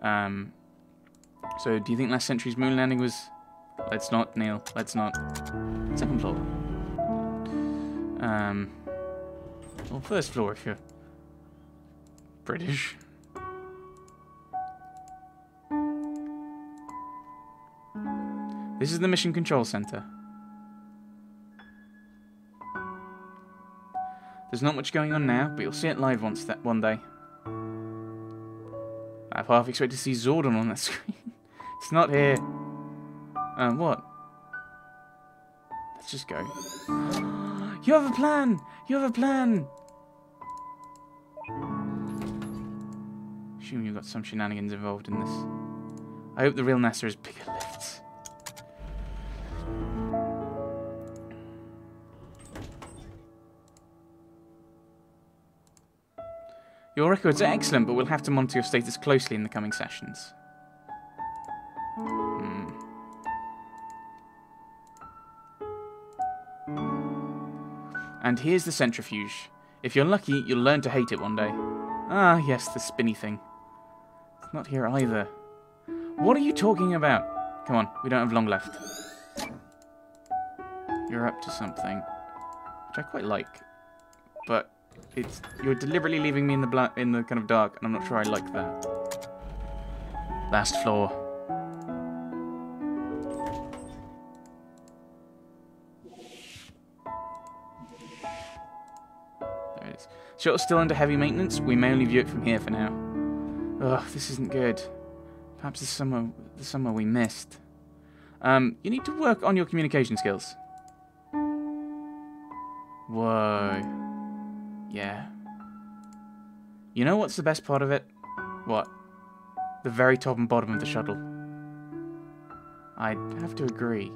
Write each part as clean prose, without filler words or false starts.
So, do you think last century's moon landing was... Let's not, Neil. Let's not. Second floor. Well, first floor if you're British. This is the Mission Control Center. There's not much going on now, but you'll see it live one day. I've half expected to see Zordon on that screen. It's not here. What? Let's just go. You have a plan! You have a plan! Assuming you've got some shenanigans involved in this. I hope the real NASA is bigger lifts. Your records are excellent, but we'll have to monitor your status closely in the coming sessions. And here's the centrifuge. If you're lucky, you'll learn to hate it one day. Ah, yes, the spinny thing. It's not here either. What are you talking about? Come on, we don't have long left. You're up to something, which I quite like, but you're deliberately leaving me in the kind of dark, and I'm not sure I like that. Last floor. There it is. Shuttle's still under heavy maintenance. We may only view it from here for now. Ugh, this isn't good. Perhaps there's somewhere we missed. You need to work on your communication skills. Whoa. Yeah. You know what's the best part of it? What? The very top and bottom of the shuttle. I'd have to agree.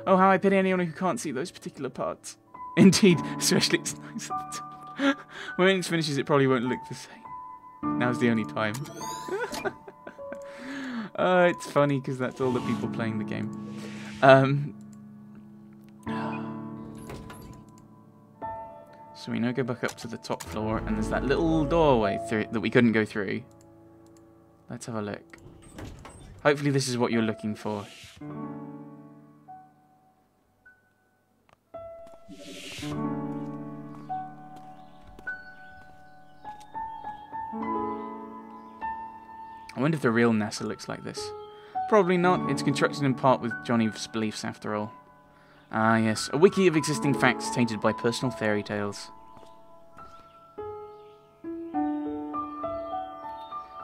Oh, how I pity anyone who can't see those particular parts. Indeed, especially it's nice at the top. When it finishes, it probably won't look the same. Now's the only time. It's funny because that's all the people playing the game. So we now go back up to the top floor, and there's that little doorway through that we couldn't go through. Let's have a look. Hopefully this is what you're looking for. I wonder if the real NASA looks like this. Probably not. It's constructed in part with Johnny's beliefs after all. Ah, yes. A wiki of existing facts tainted by personal fairy tales.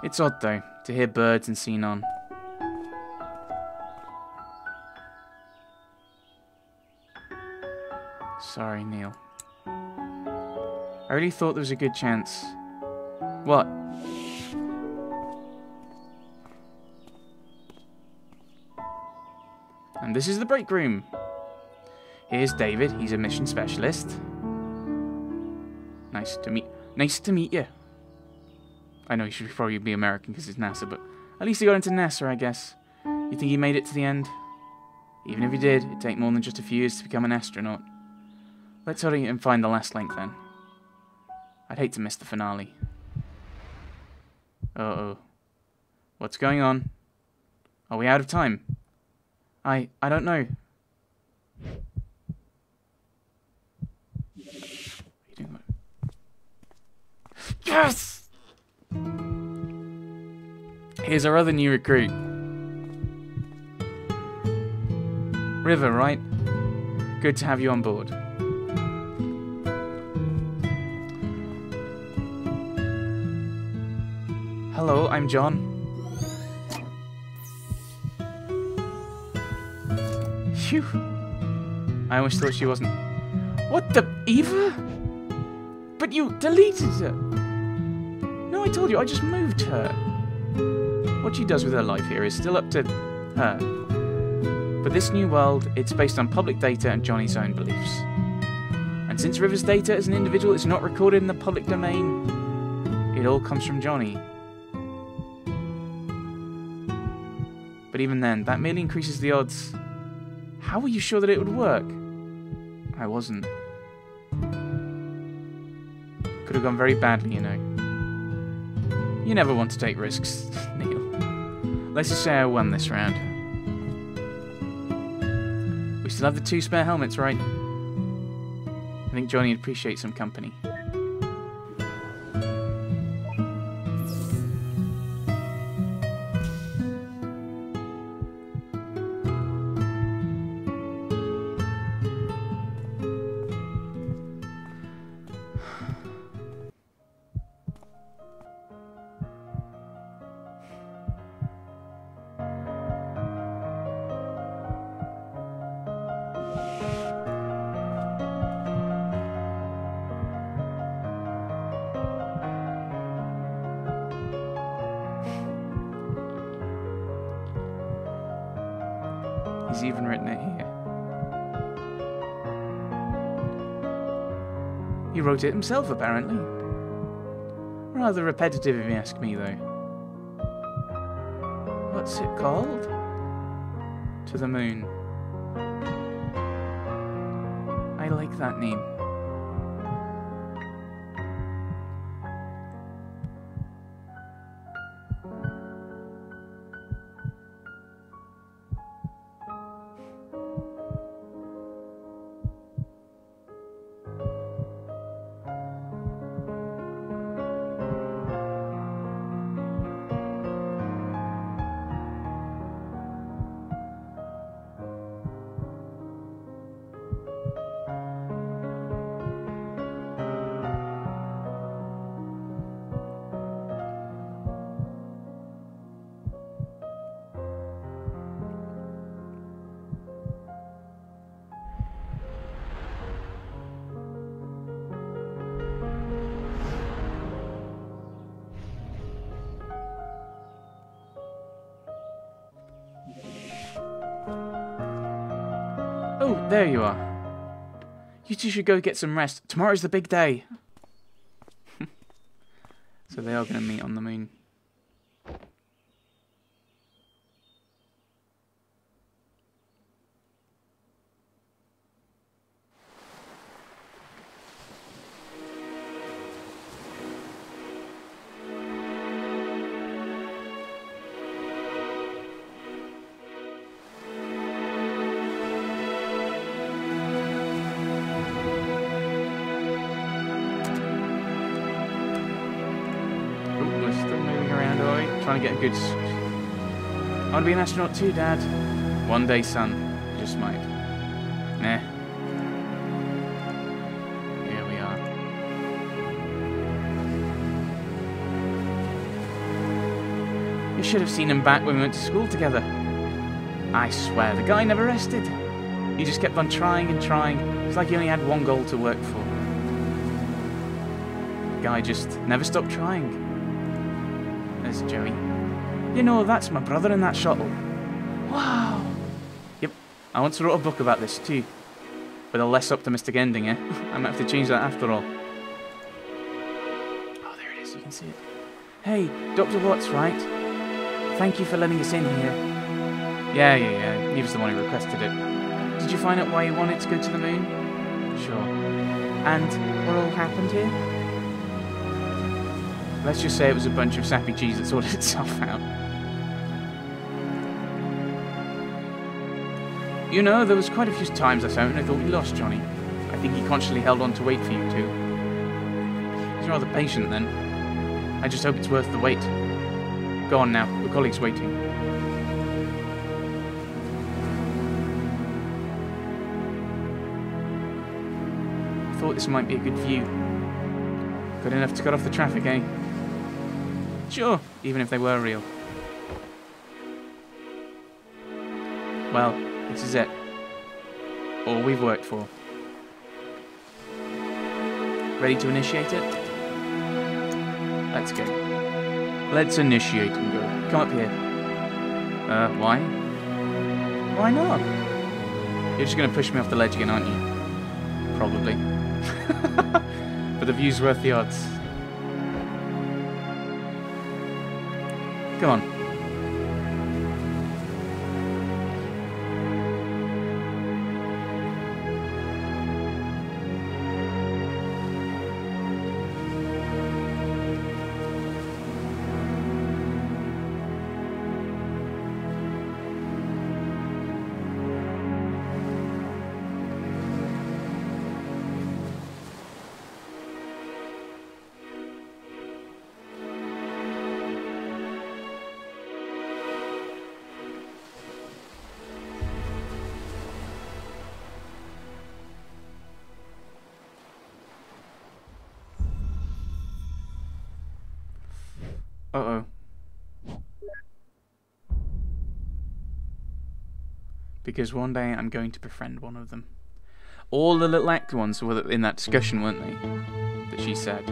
It's odd, though, to hear birds and see none. Sorry, Neil. I really thought there was a good chance. What? And this is the break room. Here's David. He's a mission specialist. Nice to meet you. I know he should probably be American because it's NASA, but at least he got into NASA, I guess. You think he made it to the end? Even if he did, it'd take more than just a few years to become an astronaut. Let's hurry and find the last link then. I'd hate to miss the finale. Uh-oh. What's going on? Are we out of time? I don't know. Yes! Here's our other new recruit. River, right? Good to have you on board. Hello, I'm John. Phew. I always thought she wasn't... What the... Eva? But you deleted her. No, I told you, I just moved her. What she does with her life here is still up to her. For this new world, it's based on public data and Johnny's own beliefs. And since River's data as an individual is not recorded in the public domain, it all comes from Johnny. But even then, that merely increases the odds. How were you sure that it would work? I wasn't. Could have gone very badly, you know. You never want to take risks, Neil. Let's just say I won this round. We still have the 2 spare helmets, right? I think Johnny would appreciate some company. He's even written it here. He wrote it himself, apparently. Rather repetitive, if you ask me, though. What's it called? To the Moon. I like that name. Oh, there you are. You two should go get some rest. Tomorrow's the big day. So they are going to meet on the moon. Trying to get a good... I want to be an astronaut too, Dad. One day, son. You just might. Nah. Here we are. You should have seen him back when we went to school together. I swear, the guy never rested. He just kept on trying and trying. It's like he only had one goal to work for. The guy just never stopped trying. There's Joey. You know, that's my brother in that shuttle. Wow. Yep, I once wrote a book about this too. With a less optimistic ending, eh? I might have to change that after all. Oh, there it is, you can see it. Hey, Dr. Watts, right? Thank you for letting us in here. Yeah. He was the one who requested it. Did you find out why he wanted to go to the moon? Sure. And what all happened here? Let's just say it was a bunch of sappy cheese that sorted itself out. You know, there was quite a few times I found and I thought we lost Johnny. I think he consciously held on to wait for you two. He's rather patient then. I just hope it's worth the wait. Go on now, your colleague's waiting. I thought this might be a good view. Good enough to cut off the traffic, eh? Sure, even if they were real. Well, this is it. All we've worked for. Ready to initiate it? Let's go. Let's initiate and go. Come up here. Why? Why not? You're just going to push me off the ledge again, aren't you? Probably. But the view's worth the odds. Come on. Uh-oh. Because one day I'm going to befriend one of them. All the little actor ones were in that discussion, weren't they? That she said.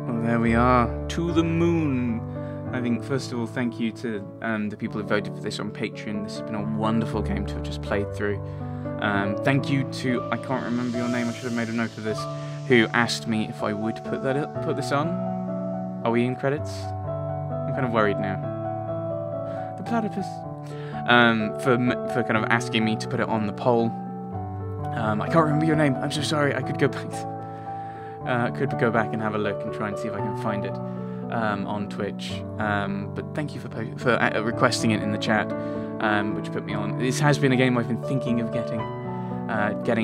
Well, there we are. To the moon. I think, first of all, thank you to the people who voted for this on Patreon. This has been a wonderful game to have just played through. Thank you to, I can't remember your name, I should have made a note of this, who asked me if I would put this on. Are we in credits? I'm kind of worried now. The platypus. For kind of asking me to put it on the poll. I can't remember your name. I'm so sorry. I could go back. Could go back and have a look and try and see if I can find it on Twitch. But thank you for requesting it in the chat, which put me on. This has been a game I've been thinking of getting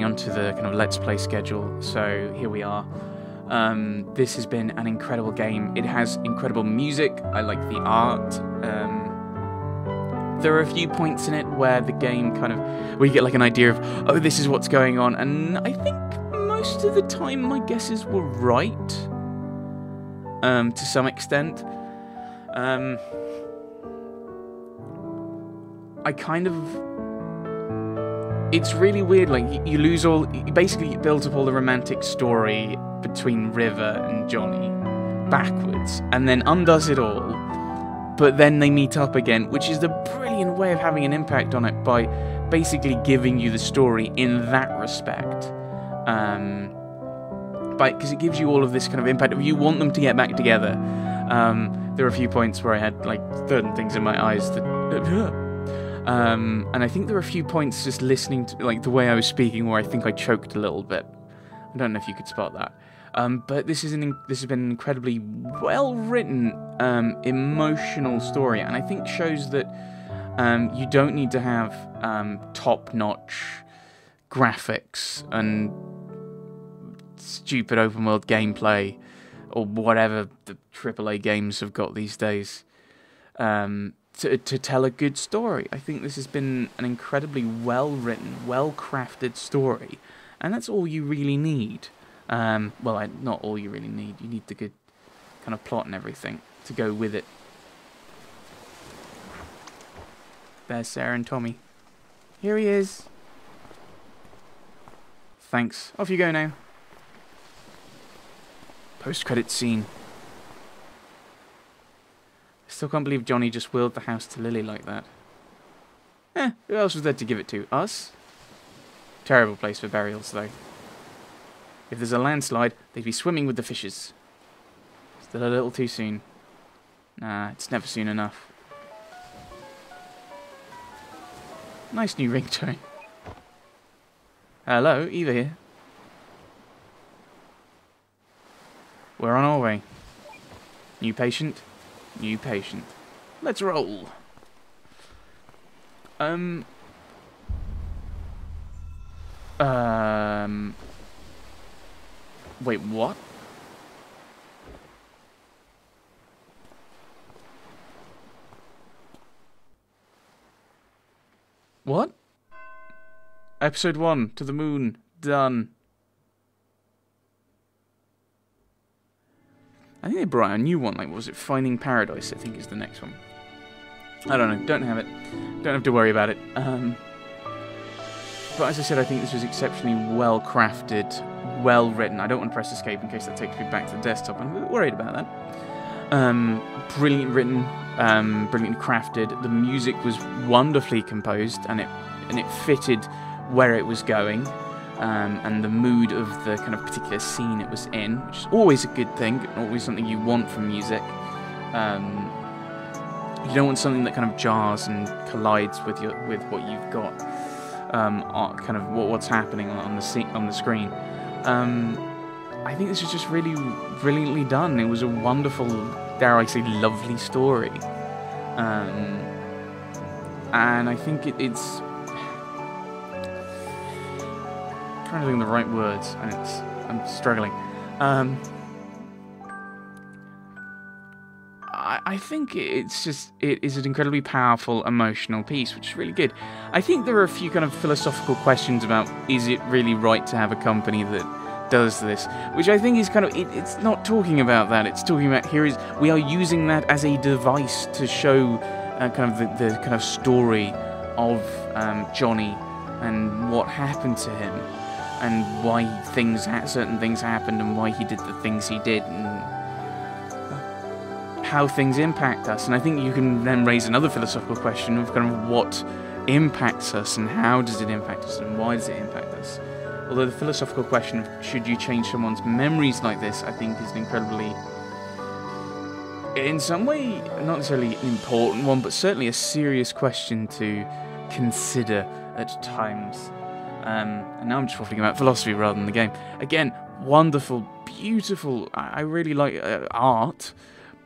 onto the kind of Let's Play schedule. So here we are. This has been an incredible game. It has incredible music. I like the art. There are a few points in it where the game where you get like an idea of, oh, this is what's going on, and I think most of the time my guesses were right, to some extent. It's really weird, like, you basically it builds up all the romantic story between River and Johnny backwards, and then undoes it all, but then they meet up again, which is the brilliant way of having an impact on it, by basically giving you the story in that respect. Because it gives you all of this kind of impact of you want them to get back together. There are a few points where I had like certain things in my eyes that, and I think there were a few points just listening to like the way I was speaking where I think I choked a little bit. I don't know if you could spot that. But this has been an incredibly well written, emotional story, and I think shows that you don't need to have top-notch graphics and stupid open world gameplay or whatever the AAA games have got these days to tell a good story. I think this has been an incredibly well-written, well-crafted story, and that's all you really need. Well, not all you really need. You need the good kind of plot and everything to go with it. There's Sarah and Tommy. Here he is. Thanks. Off you go now. Post-credit scene. I still can't believe Johnny just willed the house to Lily like that. Who else was there to give it to? Us? Terrible place for burials, though. If there's a landslide, they'd be swimming with the fishes. Still a little too soon. Nah, it's never soon enough. Nice new ringtone. Hello, Eva here. We're on our way. New patient? New patient. Let's roll. Wait, what? What? Episode 1, to the moon. Done. I think they brought out a new one, like, what was it? Finding Paradise, I think is the next one. I don't know, don't have it. Don't have to worry about it. But as I said, I think this was exceptionally well crafted, well written. I don't want to press escape in case that takes me back to the desktop. I'm a bit worried about that. Brilliant written, brilliantly crafted. The music was wonderfully composed, and it fitted where it was going, and the mood of the kind of particular scene it was in, which is always a good thing, always something you want from music. You don't want something that kind of jars and collides with what you've got. Kind of what's happening on the screen. I think this was just really brilliantly done. It was a wonderful, dare I say, lovely story. And I think it's I'm trying to think of the right words, and I'm struggling. I think it is an incredibly powerful, emotional piece, which is really good. I think there are a few kind of philosophical questions about, is it really right to have a company that does this? Which I think is kind of, it's not talking about that, it's talking about we are using that as a device to show kind of the kind of story of Johnny and what happened to him, and why certain things happened, and why he did the things he did, and how things impact us. And I think you can then raise another philosophical question of kind of what impacts us, and how does it impact us, and why does it impact us. Although the philosophical question of should you change someone's memories like this, I think is an incredibly, in some way, not necessarily an important one, but certainly a serious question to consider at times. And now I'm just waffling about philosophy rather than the game. Again, wonderful, beautiful, I really like art,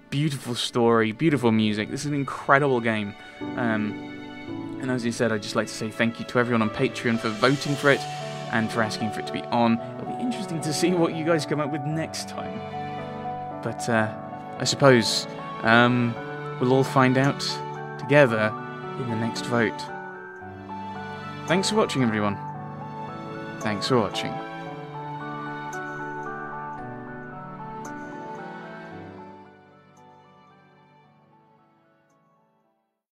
beautiful story, beautiful music. This is an incredible game. And as you said, I'd just like to say thank you to everyone on Patreon for voting for it and for asking for it to be on. It'll be interesting to see what you guys come up with next time. But I suppose we'll all find out together in the next vote. Thanks for watching, everyone. Thanks for watching.